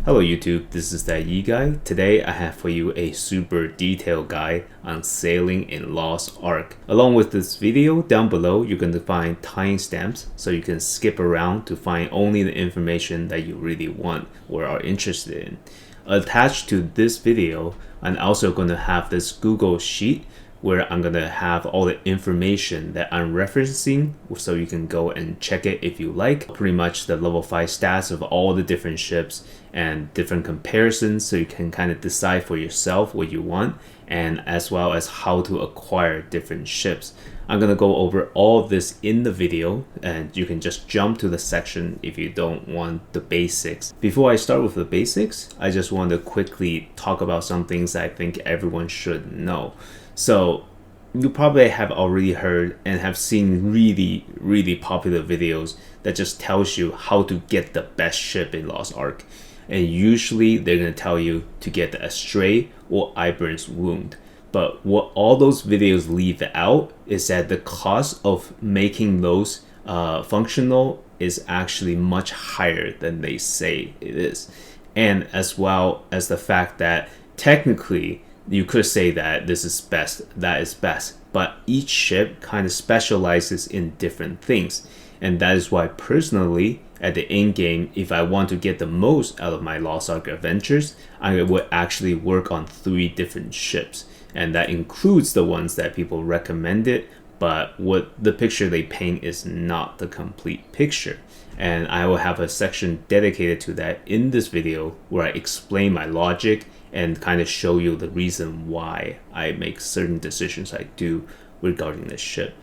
Hello YouTube, this is that Yi guy. Today I have for you a super detailed guide on sailing in Lost Ark. Along with this video, down below you're going to find timestamps so you can skip around to find only the information that you really want or are interested in. Attached to this video, I'm also going to have this Google Sheet where I'm going to have all the information that I'm referencing so you can go and check it if you like. Pretty much the level 5 stats of all the different ships and different comparisons so you can kind of decide for yourself what you want, and as well as how to acquire different ships. I'm going to go over all of this in the video, and you can just jump to the section if you don't want the basics. Before I start with the basics, I just want to quickly talk about some things that I think everyone should know. So you probably have already heard and have seen really popular videos that just tells you how to get the best ship in Lost Ark. And usually they're going to tell you to get the Astray or Eibern's Wound. But what all those videos leave out is that the cost of making those functional is actually much higher than they say it is. And as well as the fact that technically you could say that this is best, that is best, but each ship kind of specializes in different things. And that is why personally, at the end game, if I want to get the most out of my Lost Ark adventures, I would actually work on 3 different ships. And that includes the ones that people recommended, but what the picture they paint is not the complete picture. And I will have a section dedicated to that in this video where I explain my logic and kind of show you the reason why I make certain decisions I do regarding this ship.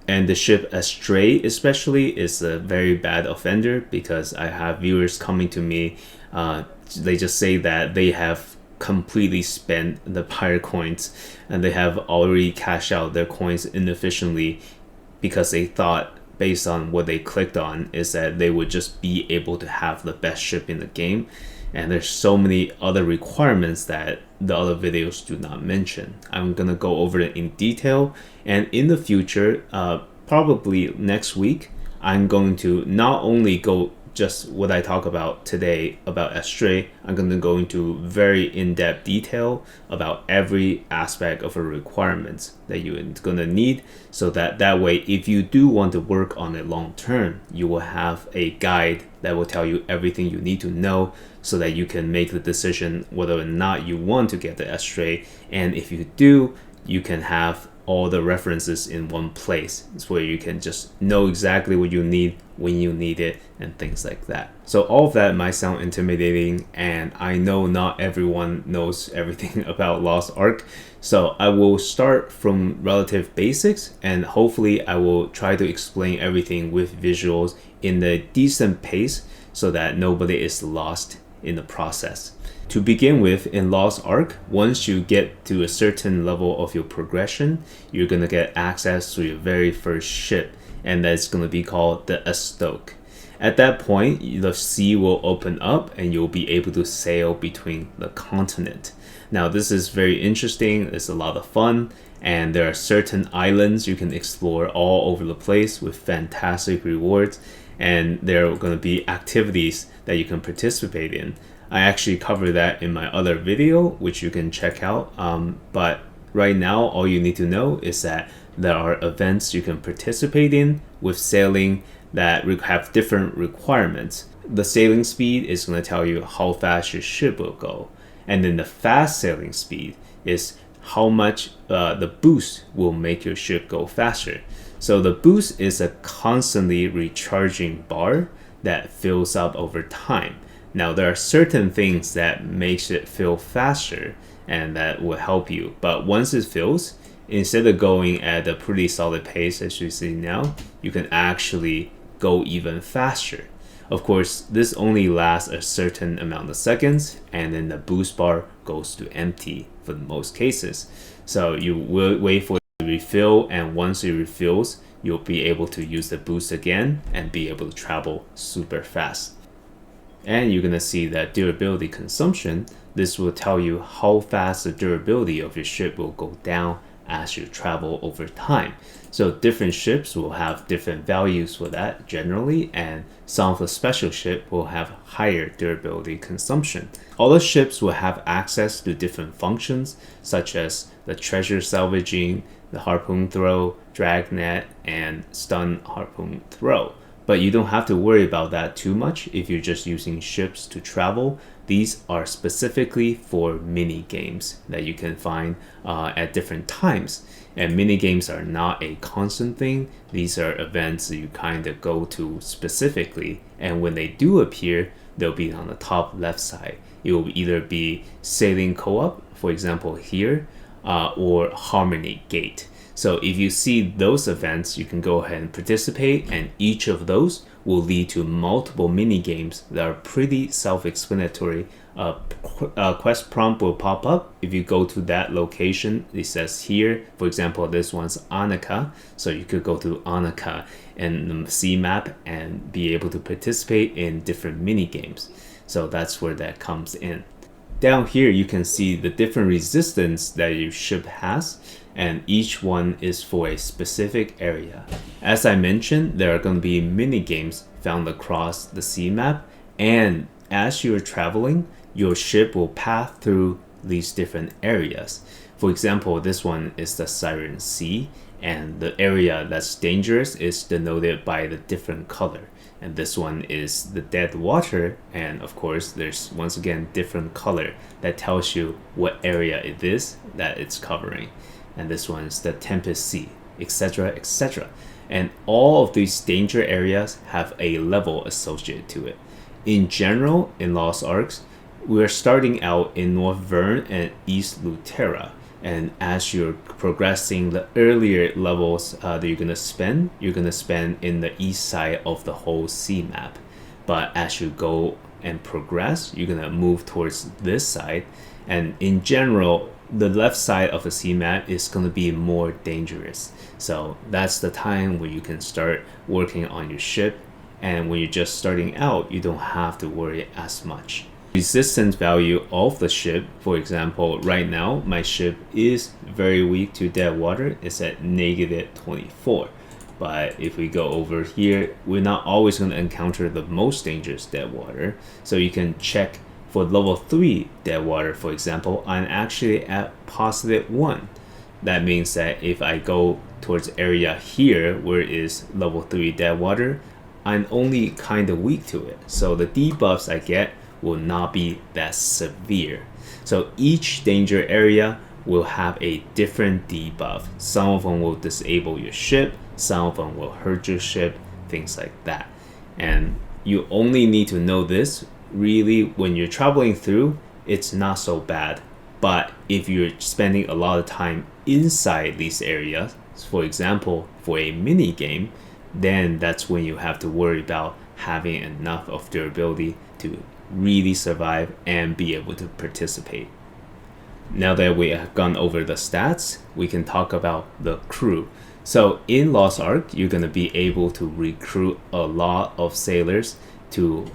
And the ship Astray especially is a very bad offender because I have viewers coming to me, they just say that they have completely spent the pirate coins and they have already cashed out their coins inefficiently because they thought, based on what they clicked on, is that they would just be able to have the best ship in the game. And there's so many other requirements that the other videos do not mention. I'm gonna go over it in detail, and in the future, probably next week, I'm going to not only go just what I talk about today about Astray, I'm going to go into very in-depth detail about every aspect of a requirements that you're going to need, so that way if you do want to work on it long term, you will have a guide that will tell you everything you need to know so that you can make the decision whether or not you want to get the Astray. And if you do, you can have all the references in one place. It's where you can just know exactly what you need when you need it and things like that. So all of that might sound intimidating, and I know not everyone knows everything about Lost Ark. So I will start from relative basics, and hopefully I will try to explain everything with visuals in a decent pace so that nobody is lost in the process. To begin with, in Lost Ark, once you get to a certain level of your progression, you're going to get access to your very first ship, and that's going to be called the Astray. At that point, the sea will open up and you'll be able to sail between the continent. Now, this is very interesting, it's a lot of fun, and there are certain islands you can explore all over the place with fantastic rewards, and there are going to be activities that you can participate in. I actually cover that in my other video, which you can check out. But right now, all you need to know is that there are events you can participate in with sailing that have different requirements. The sailing speed is going to tell you how fast your ship will go. And then the fast sailing speed is how much the boost will make your ship go faster. So the boost is a constantly recharging bar that fills up over time. Now, there are certain things that makes it fill faster and that will help you. But once it fills, instead of going at a pretty solid pace as you see now, you can actually go even faster. Of course, this only lasts a certain amount of seconds, and then the boost bar goes to empty for most cases. So you will wait for it to refill, and once it refills, you'll be able to use the boost again and be able to travel super fast. And you're going to see that durability consumption. This will tell you how fast the durability of your ship will go down as you travel over time. So different ships will have different values for that generally, and some of the special ship will have higher durability consumption. All the ships will have access to different functions, such as the treasure salvaging, the harpoon throw, dragnet, and stun harpoon throw. But you don't have to worry about that too much if you're just using ships to travel. These are specifically for mini games that you can find at different times. And mini games are not a constant thing. These are events that you kind of go to specifically. And when they do appear, they'll be on the top left side. It will either be sailing co-op, for example here, or Harmony Gate. So if you see those events, you can go ahead and participate, and each of those will lead to multiple mini games that are pretty self-explanatory. A quest prompt will pop up. If you go to that location, it says here, for example, this one's Annika. So you could go to Annika and see map and be able to participate in different mini games. So that's where that comes in. Down here, you can see the different resistance that your ship has, and each one is for a specific area. As I mentioned, there are going to be mini games found across the sea map, and as you're traveling, your ship will pass through these different areas. For example, this one is the Siren Sea, and the area that's dangerous is denoted by the different color. And this one is the Dead Water, and of course there's once again different color that tells you what area it is that it's covering. And this one is the Tempest Sea, etc., etc. And all of these danger areas have a level associated to it. In general, in Lost Arks, we're starting out in North Vern and East Lutera. And as you're progressing, the earlier levels that you're going to spend in the east side of the whole sea map. But as you go and progress, you're going to move towards this side. And in general, the left side of the sea map is going to be more dangerous. So that's the time where you can start working on your ship. And when you're just starting out, you don't have to worry as much. Resistance value of the ship, for example, right now my ship is very weak to dead water. It's at -24. But if we go over here, we're not always going to encounter the most dangerous dead water. So you can check for level 3 dead water, for example, I'm actually at +1. That means that if I go towards area here where it is level 3 dead water, I'm only kind of weak to it. So the debuffs I get will not be that severe. So each danger area will have a different debuff. Some of them will disable your ship, some of them will hurt your ship, things like that. And you only need to know this really when you're traveling through. It's not so bad. But if you're spending a lot of time inside these areas, for example, for a mini game, then that's when you have to worry about having enough of durability to really survive and be able to participate. Now that we have gone over the stats, we can talk about the crew. So in Lost Ark, you're going to be able to recruit a lot of sailors to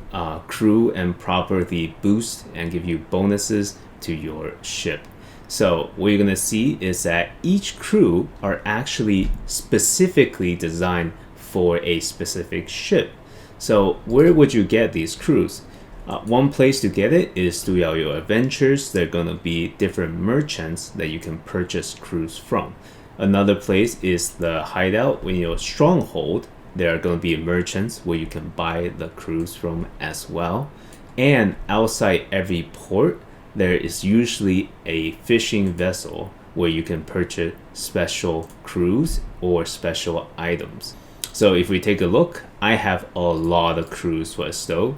crew and properly boost and give you bonuses to your ship. So what you're going to see is that each crew are actually specifically designed for a specific ship. So where would you get these crews? One place to get it is throughout your adventures. There are going to be different merchants that you can purchase crews from. Another place is the hideout in your stronghold. There are going to be merchants where you can buy the crews from as well. And outside every port, there is usually a fishing vessel where you can purchase special crews or special items. So if we take a look, I have a lot of crews for Astray.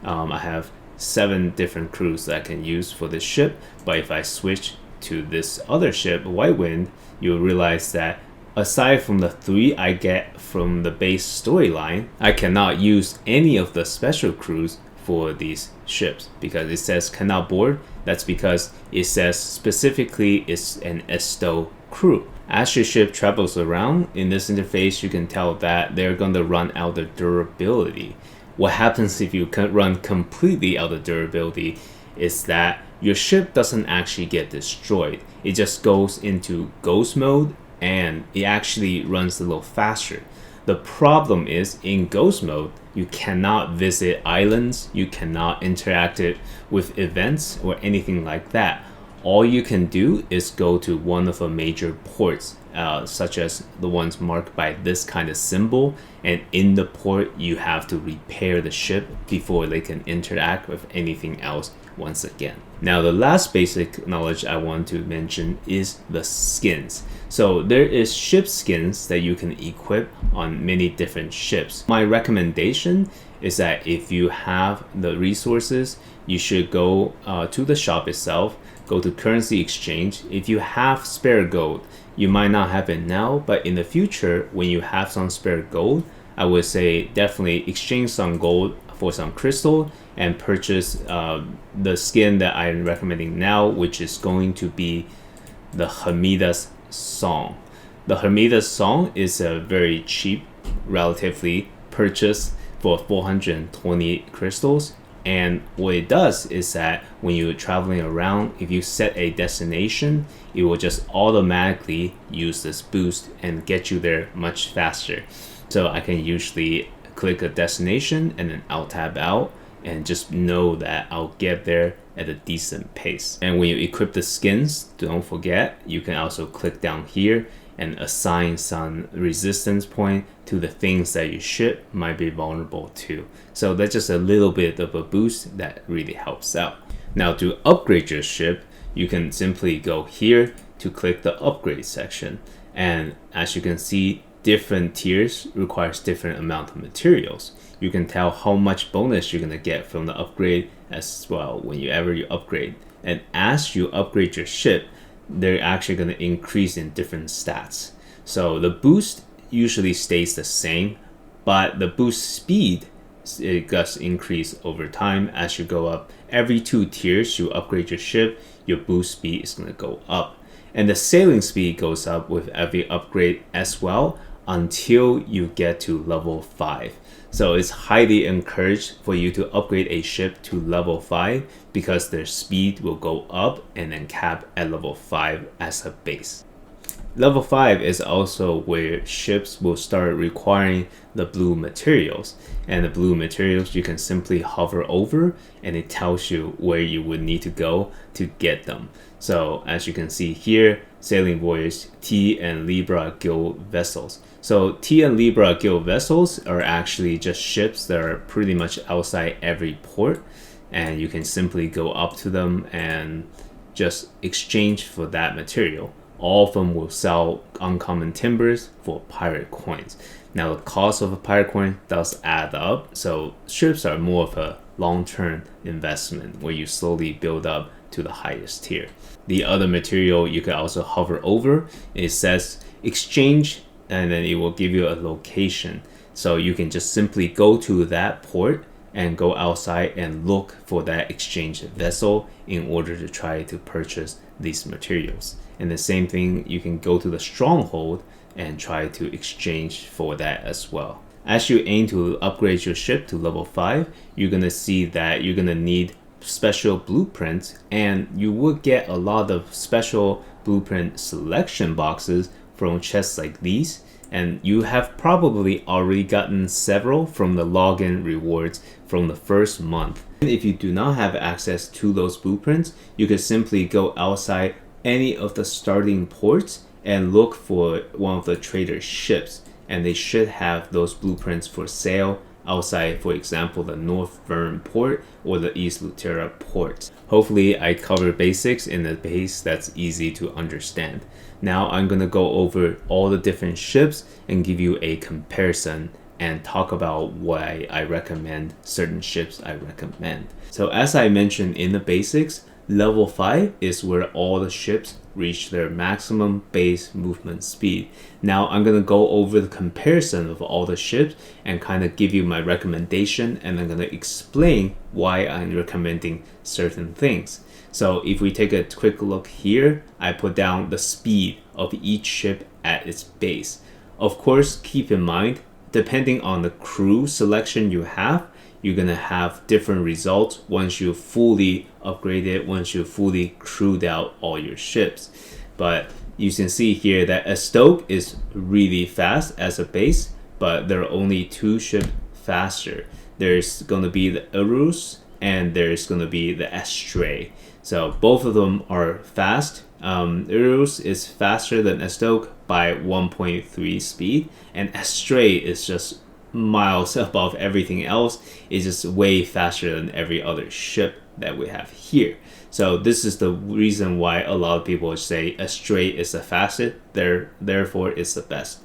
I have 7 different crews that I can use for this ship, but if I switch to this other ship, White Wind, you'll realize that aside from the 3 I get from the base storyline, I cannot use any of the special crews for these ships because it says cannot board. That's because it says specifically it's an Astray crew. As your ship travels around in this interface, you can tell that they're going to run out of durability. What happens if you run completely out of durability is that your ship doesn't actually get destroyed. It just goes into ghost mode and it actually runs a little faster. The problem is in ghost mode, you cannot visit islands, you cannot interact it with events or anything like that. All you can do is go to one of the major ports, such as the ones marked by this kind of symbol, and in the port you have to repair the ship before they can interact with anything else once again. Now the last basic knowledge I want to mention is the skins. So there is ship skins that you can equip on many different ships. My recommendation is that if you have the resources, you should go to the shop itself, go to currency exchange. If you have spare gold, you might not have it now, but in the future when you have some spare gold, I would say definitely exchange some gold for some crystal and purchase the skin that I'm recommending now, which is going to be the Hamida's Song. The Hamida's Song is a very cheap, relatively purchase for 420 crystals. And what it does is that when you're traveling around, if you set a destination, it will just automatically use this boost and get you there much faster. So I can usually click a destination and then I'll tab out and just know that I'll get there at a decent pace. And when you equip the skins, don't forget, you can also click down here and assign some resistance point to the things that your ship might be vulnerable to. So that's just a little bit of a boost that really helps out. Now to upgrade your ship, you can simply go here to click the upgrade section. And as you can see, different tiers requires different amount of materials. You can tell how much bonus you're gonna get from the upgrade as well whenever you upgrade. And as you upgrade your ship, they're actually going to increase in different stats. So the boost usually stays the same, but the boost speed, it does increase over time as you go up. Every 2 tiers you upgrade your ship, your boost speed is going to go up. And the sailing speed goes up with every upgrade as well until you get to level 5. So it's highly encouraged for you to upgrade a ship to level 5 because their speed will go up and then cap at level 5 as a base. Level 5 is also where ships will start requiring the blue materials. And the blue materials you can simply hover over and it tells you where you would need to go to get them. So as you can see here, Sailing Voyage T and Libra Guild vessels. So T and Libra Guild vessels are actually just ships that are pretty much outside every port, and you can simply go up to them and just exchange for that material. All of them will sell uncommon timbers for pirate coins. Now the cost of a pirate coin does add up, so ships are more of a long-term investment where you slowly build up to the highest tier. The other material you can also hover over, it says exchange, and then it will give you a location. So you can just simply go to that port and go outside and look for that exchange vessel in order to try to purchase these materials. And the same thing, you can go to the stronghold and try to exchange for that as well. As you aim to upgrade your ship to level 5, you're going to see that you're going to need special blueprints, and you will get a lot of special blueprint selection boxes from chests like these, and you have probably already gotten several from the login rewards from the first month. And if you do not have access to those blueprints, you can simply go outside any of the starting ports and look for one of the trader's ships, and they should have those blueprints for sale outside, for example, the North Vern port or the East Lutera ports. Hopefully I covered basics in a base that's easy to understand. Now I'm going to go over all the different ships and give you a comparison and talk about why I recommend certain ships I recommend. So as I mentioned in the basics, level 5 is where all the ships reach their maximum base movement speed. Now I'm going to go over the comparison of all the ships and kind of give you my recommendation, and I'm going to explain why I'm recommending certain things. So if we take a quick look here, I put down the speed of each ship at its base. Of course, keep in mind, depending on the crew selection you have, you're gonna have different results once you fully upgrade it, once you fully crewed out all your ships. But you can see here that a Stoke is really fast as a base, but there are only 2 ships faster. There's gonna be the Urus and there's gonna be the Astray. So both of them are fast. Urus is faster than a Stoke by 1.3 speed, and Astray is just miles above everything else. It's just way faster than every other ship that we have here. So this is the reason why a lot of people say Astray is the fastest, therefore it's the best.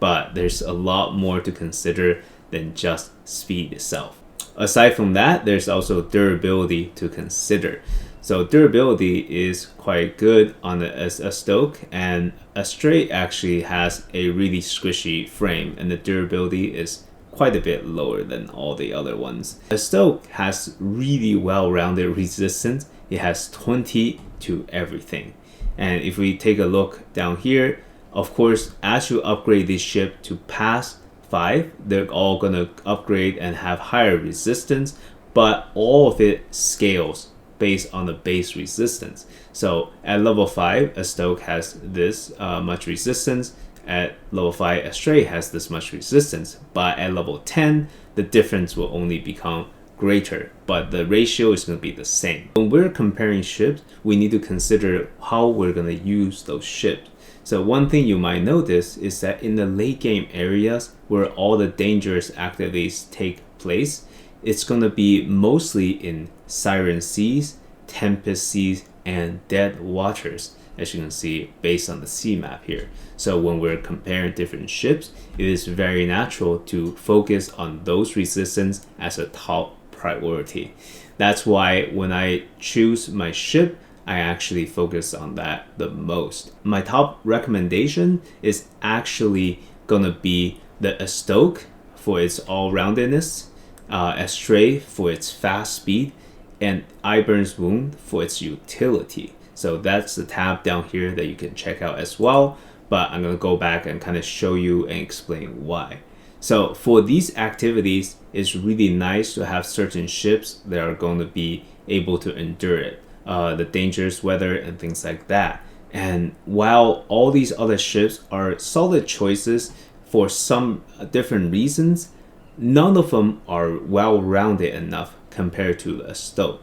But there's a lot more to consider than just speed itself. Aside from that, there's also durability to consider. So durability is quite good on a Stoke, and Astray actually has a really squishy frame, and the durability is quite a bit lower than all the other ones. A Stoke has really well-rounded resistance. It has 20 to everything. And if we take a look down here, of course, as you upgrade this ship to past 5, they're all gonna upgrade and have higher resistance, but all of it scales based on the base resistance. So at level 5, a Stoke has this much resistance. At level 5, Astray has this much resistance. But at level 10, the difference will only become greater, but the ratio is going to be the same. When we're comparing ships, we need to consider how we're going to use those ships. So one thing you might notice is that in the late game areas where all the dangerous activities take place, it's going to be mostly in Siren Seas, Tempest Seas, and Dead Waters, as you can see based on the sea map here. So when we're comparing different ships, it is very natural to focus on those resistance as a top priority. That's why when I choose my ship, I actually focus on that the most. My top recommendation is actually gonna be the Stoke for its all-roundedness, Astray for its fast speed, and Eibern's Wound for its utility. So that's the tab down here that you can check out as well, but I'm gonna go back and kind of show you and explain why. So for these activities, it's really nice to have certain ships that are going to be able to endure it, the dangerous weather and things like that. And while all these other ships are solid choices for some different reasons, none of them are well-rounded enough compared to a Stoke.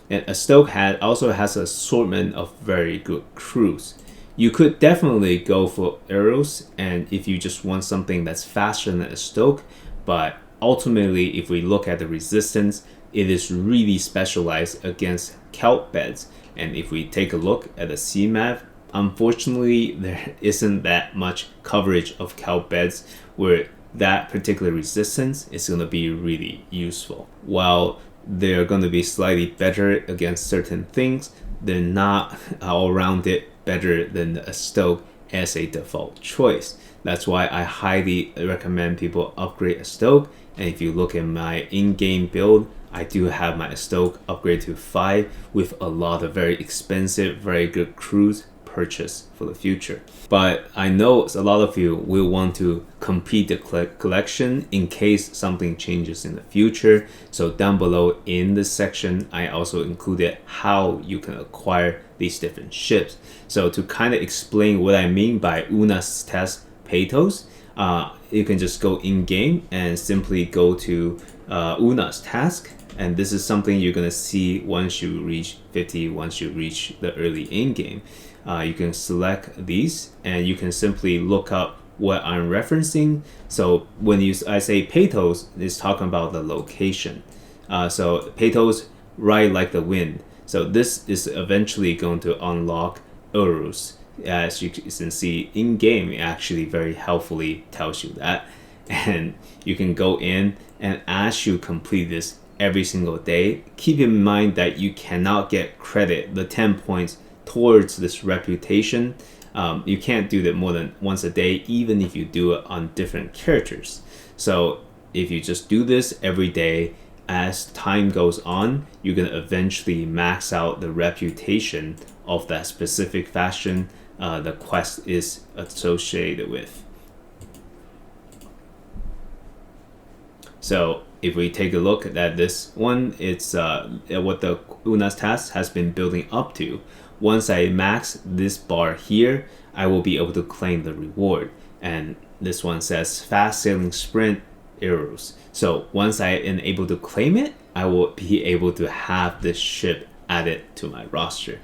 And a Stoke also has an assortment of very good crews. You could definitely go for Arrows, and if you just want something that's faster than a Stoke, but ultimately if we look at the resistance, it is really specialized against kelp beds. And if we take a look at the sea map, unfortunately there isn't that much coverage of kelp beds where that particular resistance is going to be really useful. While they're going to be slightly better against certain things, they're not all-rounded better than a Stoke as a default choice. That's why I highly recommend people upgrade a Stoke. And if you look at my in-game build, I do have my Stoke upgrade to 5 with a lot of very expensive, very good crews purchase for the future. But I know a lot of you will want to complete the collection in case something changes in the future. So down below in this section, I also included how you can acquire these different ships. So to kind of explain what I mean by Una's test Patos, you can just go in game and simply go to Una's task. And this is something you're going to see once you reach 50, once you reach the early in-game. You can select these and you can simply look up what I'm referencing. So when I say Patos, it's talking about the location. So Patos, ride like the wind. So this is eventually going to unlock Urus. As you can see in game, it actually very helpfully tells you that. And you can go in, and as you complete this every single day, keep in mind that you cannot get credit, the 10 points towards this reputation. You can't do that more than once a day, even if you do it on different characters. So if you just do this every day, as time goes on, you're going to eventually max out the reputation of that specific faction the quest is associated with. So if we take a look at this one, it's what the Una's task has been building up to. Once I max this bar here, I will be able to claim the reward. And this one says fast sailing sprint arrows. So once I am able to claim it, I will be able to have this ship added to my roster.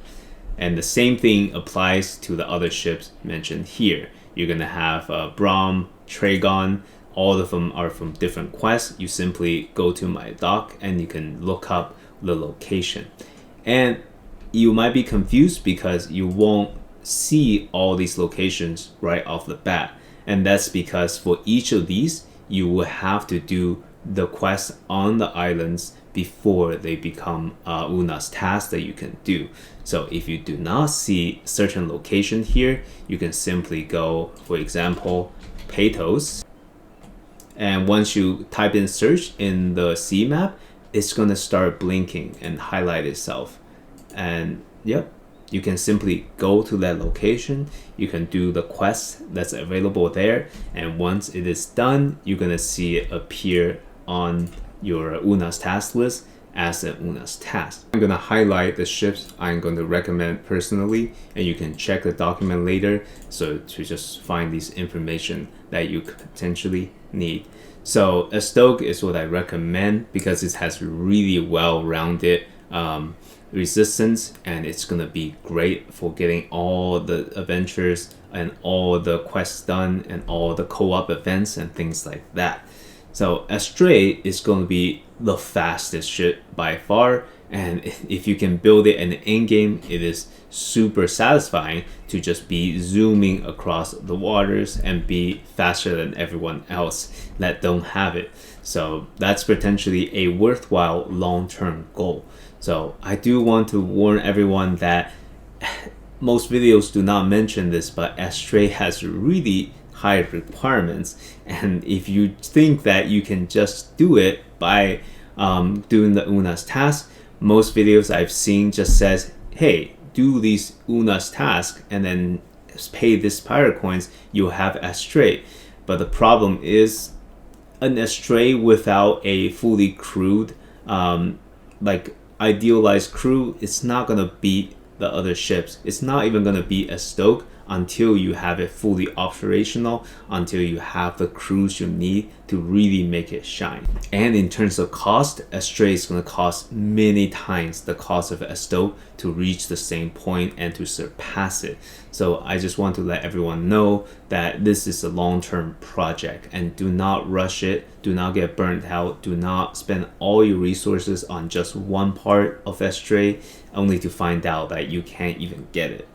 And the same thing applies to the other ships mentioned here. You're gonna have Brahm, Tragon. All of them are from different quests. You simply go to my dock and you can look up the location. And you might be confused because you won't see all these locations right off the bat. And that's because for each of these, you will have to do the quests on the islands before they become Una's task that you can do. So if you do not see certain location here, you can simply go, for example, Patos. And once you type in search in the sea map, it's going to start blinking and highlight itself. And yep, you can simply go to that location. You can do the quest that's available there. And once it is done, you're going to see it appear on your Una's task list as an Una's task. I'm going to highlight the ships I'm going to recommend personally, and you can check the document later so to just find these information that you could potentially need. So a Stoke is what I recommend because it has really well-rounded resistance, and it's going to be great for getting all the adventures and all the quests done and all the co-op events and things like that. So Astray is going to be the fastest ship by far, and if you can build it in the end game, it is super satisfying to just be zooming across the waters and be faster than everyone else that don't have it. So that's potentially a worthwhile long-term goal. So I do want to warn everyone that most videos do not mention this, but Astray has really high requirements, and if you think that you can just do it by doing the Una's task, most videos I've seen just says, hey, do these Una's tasks and then pay this pirate coins, you'll have Astray. But the problem is an Astray without a fully crewed like idealized crew, it's not gonna beat the other ships. It's not even gonna beat a Stoke until you have it fully operational, until you have the crews you need to really make it shine. And in terms of cost, Astray is going to cost many times the cost of a Stoke to reach the same point and to surpass it. So I just want to let everyone know that this is a long-term project, and do not rush it, do not get burnt out, do not spend all your resources on just one part of Astray only to find out that you can't even get it.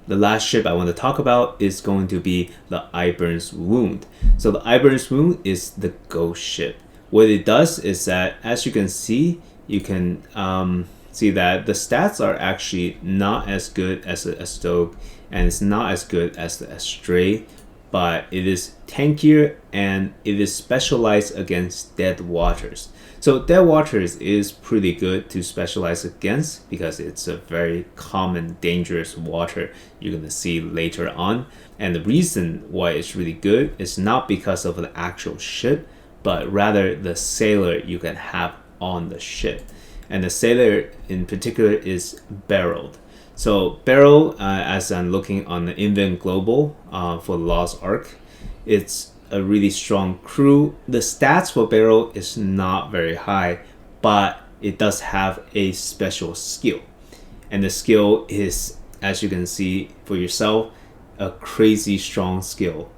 The last ship I want to talk about is going to be the Eibern's Wound. So the Eibern's Wound is the ghost ship. What it does is that, as you can see, you can see that the stats are actually not as good as the Stoke, and it's not as good as the Astray, but it is tankier and it is specialized against dead waters. So dead waters is pretty good to specialize against because it's a very common dangerous water you're going to see later on. And the reason why it's really good is not because of the actual ship, but rather the sailor you can have on the ship. And the sailor in particular is Barreled. So Barrel, as I'm looking on the Invent Global for Lost Ark, it's a really strong crew. The stats for Barrel is not very high, but it does have a special skill. And the skill is, as you can see for yourself, a crazy strong skill.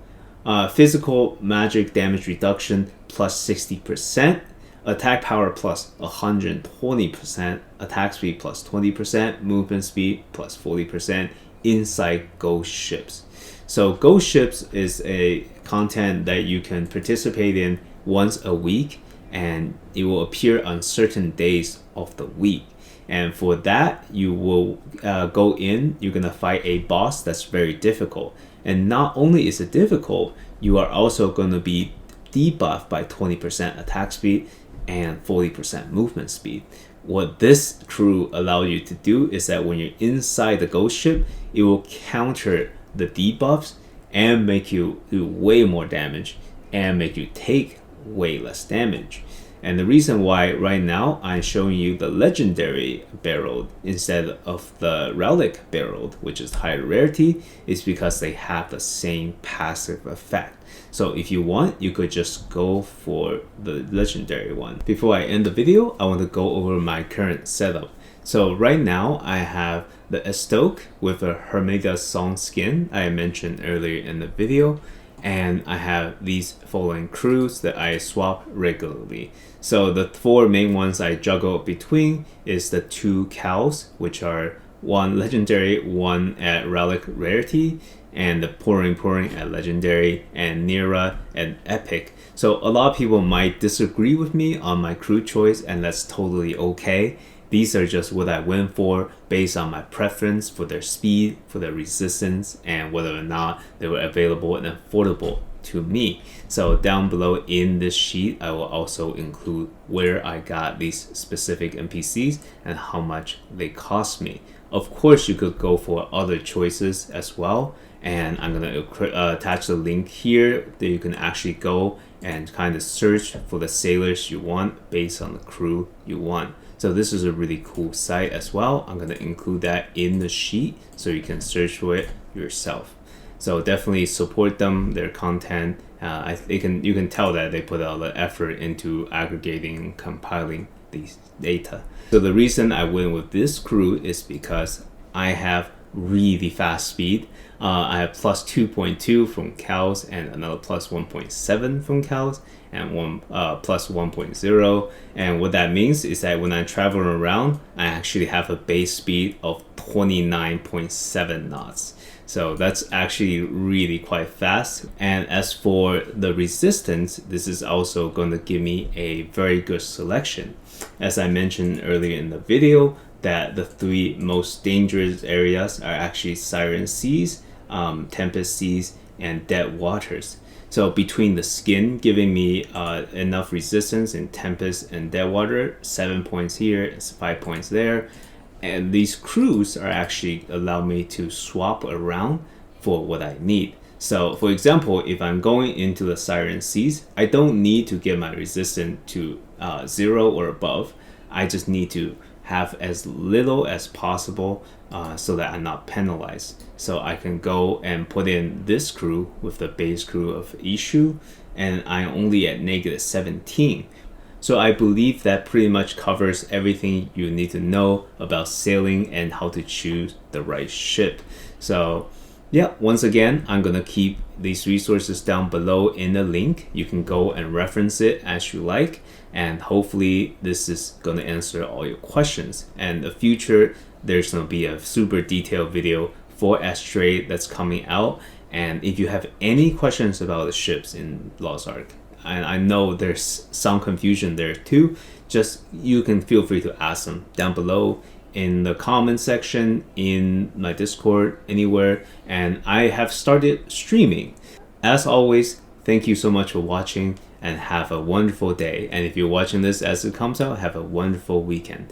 Physical magic damage reduction plus 60%, attack power plus 120%, attack speed plus 20%, movement speed plus 40% inside ghost ships. So ghost ships is a content that you can participate in once a week, and it will appear on certain days of the week. And for that, you will go in, you're gonna fight a boss that's very difficult. And not only is it difficult, you are also gonna be debuffed by 20% attack speed and 40% movement speed. What this crew allows you to do is that when you're inside the ghost ship, it will counter the debuffs and make you do way more damage and make you take way less damage. And the reason why right now I'm showing you the legendary barreled instead of the relic barreled, which is higher rarity, is because they have the same passive effect. So if you want, you could just go for the legendary one. Before I end the video, I want to go over my current setup. So right now I have the Estoque with a Hermega Song skin I mentioned earlier in the video. And I have these following crews that I swap regularly. So the 4 main ones I juggle between is the 2 cows, which are 1 legendary, 1 at relic rarity, and the pouring at legendary, and Nira at epic. So a lot of people might disagree with me on my crew choice, and that's totally okay. These are just what I went for based on my preference for their speed, for their resistance, and whether or not they were available and affordable to me. So down below in this sheet, I will also include where I got these specific NPCs and how much they cost me. Of course, you could go for other choices as well, and I'm going to attach the link here that you can actually go and kind of search for the sailors you want based on the crew you want. So this is a really cool site as well. I'm going to include that in the sheet so you can search for it yourself. So definitely support them, their content. You can tell that they put a lot of effort into aggregating and compiling these data. So the reason I went with this crew is because I have really fast speed. I have plus 2.2 from cows and another plus 1.7 from cows and one plus 1.0. And what that means is that when I travel around, I actually have a base speed of 29.7 knots. So that's actually really quite fast. And as for the resistance, this is also going to give me a very good selection. As I mentioned earlier in the video, that the 3 most dangerous areas are actually Siren Seas, Tempest Seas, and Dead Waters. So between the skin giving me enough resistance in Tempest and Dead Water, 7 points here, 5 points there, and these crews are actually allow me to swap around for what I need. So for example, if I'm going into the Siren Seas, I don't need to get my resistance to 0 or above. I just need to have as little as possible so that I'm not penalized. So I can go and put in this crew with the base crew of Ishu, and I'm only at -17. So I believe that pretty much covers everything you need to know about sailing and how to choose the right ship. So yeah, once again, I'm gonna keep these resources down below in the link. You can go and reference it as you like, and hopefully this is gonna answer all your questions. And in the future, there's gonna be a super detailed video for Astray that's coming out. And if you have any questions about the ships in Lost Ark, and I know there's some confusion there too, just you can feel free to ask them down below in the comment section, in my Discord, anywhere. And I have started streaming. As always, thank you so much for watching and have a wonderful day. And if you're watching this as it comes out, have a wonderful weekend.